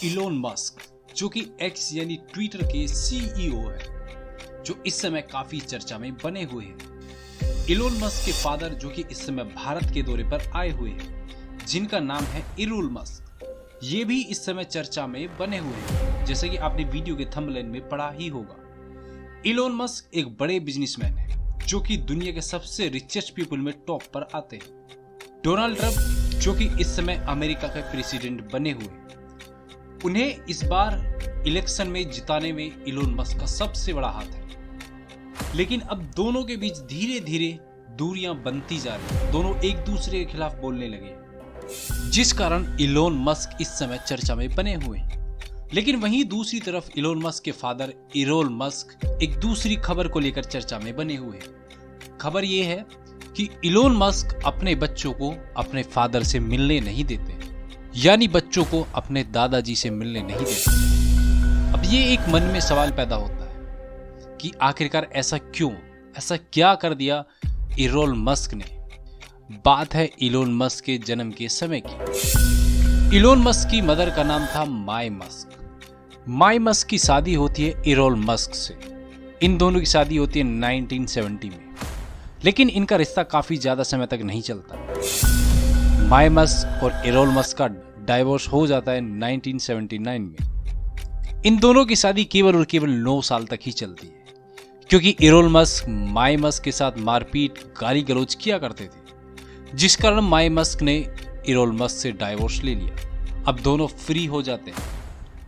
Elon Musk, जो कि x यानी ट्विटर के सीईओ है, जो इस समय काफी चर्चा में बने हुए हैं। इलोन मस्क के फादर, जो कि इस समय भारत के दौरे पर आए हुए हैं, जिनका नाम है इरुल मस्क, ये भी इस समय चर्चा में बने हुए हैं, जैसे कि आपने वीडियो के थंबनेल में पढ़ा ही होगा। इलोन मस्क एक बड़े बिजनेसमैन है, जो कि दुनिया के सबसे रिचेस्ट पीपल में टॉप पर आते हैं। डोनाल्ड ट्रंप, जो कि इस समय अमेरिका के प्रेसिडेंट बने हुए हैं, उन्हें इस बार इलेक्शन में जिताने में इलोन मस्क का सबसे बड़ा हाथ है। लेकिन अब दोनों के बीच धीरे धीरे दूरियां बनती जा रही हैं, दोनों एक दूसरे के खिलाफ बोलने लगे, जिस कारण इलोन मस्क इस समय चर्चा में बने हुए हैं। लेकिन वहीं दूसरी तरफ इलोन मस्क के फादर इरोल मस्क एक दूसरी खबर को लेकर चर्चा में बने हुए हैं। खबर यह है कि इलोन मस्क अपने बच्चों को अपने फादर से मिलने नहीं देते, यानी बच्चों को अपने दादाजी से मिलने नहीं देते। अब ये एक मन में सवाल पैदा होता है कि आखिरकार ऐसा क्यों, ऐसा क्या कर दिया इरोल मस्क ने। बात है इलोन मस्क के जन्म के समय की। इलोन मस्क की मदर का नाम था माय मस्क। माय मस्क की शादी होती है इरोल मस्क से। इन दोनों की शादी होती है 1970 में, लेकिन इनका रिश्ता काफी ज्यादा समय तक नहीं चलता। माय मस्क और इरोल मस्क का डाइवोर्स हो जाता है 1979 में। इन दोनों की शादी केवल और केवल 9 साल तक ही चलती है, क्योंकि इरोल मस्क माय मस्क के साथ मारपीट गाली गलौज किया करते थे, जिस कारण माय मस्क ने इरोल मस्क से डाइवोर्स ले लिया। अब दोनों फ्री हो जाते हैं,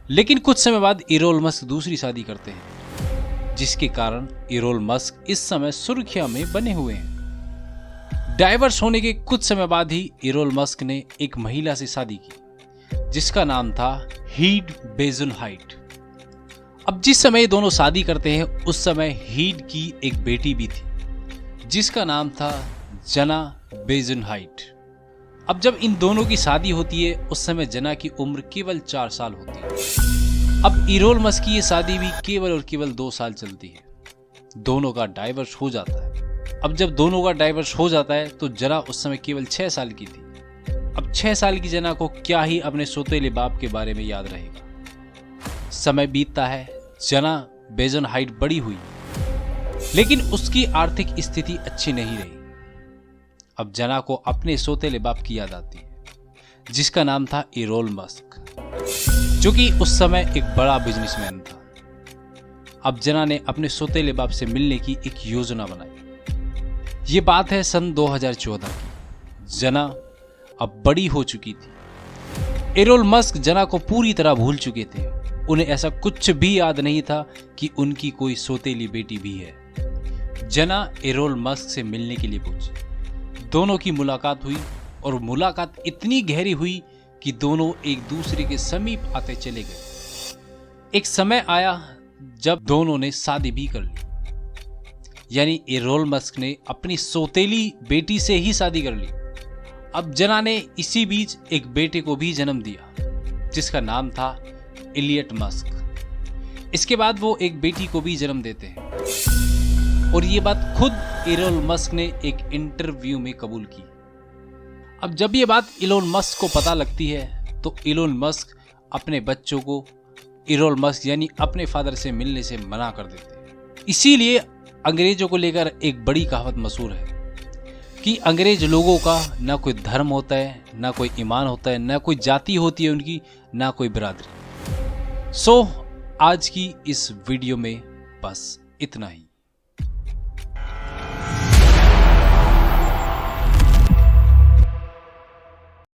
लेकिन कुछ समय बाद इरोल मस्क दूसरी शादी करते हैं, जिसके कारण इरोल मस्क इस समय सुर्खियों में बने हुए हैं। डाइवोर्स होने के कुछ समय बाद ही इरोल मस्क ने एक महिला से शादी की, जिसका नाम था हीड बेजनहाइट। अब जिस समय ये दोनों शादी करते हैं, उस समय हीड की एक बेटी भी थी, जिसका नाम था जना बेजनहाइट। अब जब इन दोनों की शादी होती है, उस समय जना की उम्र केवल 4 साल होती है। अब इरोल मस्क की ये शादी भी केवल और केवल 2 साल चलती है। दोनों का डाइवोर्स हो जाता है। अब जब दोनों का डाइवोर्स हो जाता है, तो जना उस समय केवल 6 साल की थी। अब 6 साल की जना को क्या ही अपने सौतेले बाप के बारे में याद रहेगा। समय बीतता है, जना बेजनहाइट बड़ी हुई, लेकिन उसकी आर्थिक स्थिति अच्छी नहीं रही। अब जना को अपने सौतेले बाप की याद आती है, जिसका नाम था इरोल मस्क, जो कि उस समय एक बड़ा बिजनेसमैन था। अब जना ने अपने सौतेले बाप से मिलने की एक योजना बनाई। ये बात है सन 2014 की। जना अब बड़ी हो चुकी थी। इरोल मस्क जना को पूरी तरह भूल चुके थे। उन्हें ऐसा कुछ भी याद नहीं था कि उनकी कोई सौतेली बेटी भी है। जना इरोल मस्क से मिलने के लिए पहुंची। दोनों की मुलाकात हुई, और मुलाकात इतनी गहरी हुई कि दोनों एक दूसरे के समीप आते चले गए। एक समय आया जब दोनों ने शादी भी कर ली, यानी इरोल मस्क ने अपनी सौतेली बेटी से ही शादी कर ली। अब जना ने इसी बीच एक बेटे को भी जन्म दिया, जिसका नाम था इलियट मस्क। इसके बाद वो एक बेटी को भी जन्म देते हैं, और ये बात खुद इरोल मस्क ने एक इंटरव्यू में कबूल की। अब जब ये बात इलोन मस्क को पता लगती है, तो इलोन मस्क अपने बच्चों को इरोल मस्क यानी अपने फादर से मिलने से मना कर देते हैं। इसीलिए अंग्रेजों को लेकर एक बड़ी कहावत मशहूर है कि अंग्रेज लोगों का ना कोई धर्म होता है, ना कोई ईमान होता है, ना कोई जाति होती है उनकी, ना कोई बिरादरी। सो आज की इस वीडियो में बस इतना ही।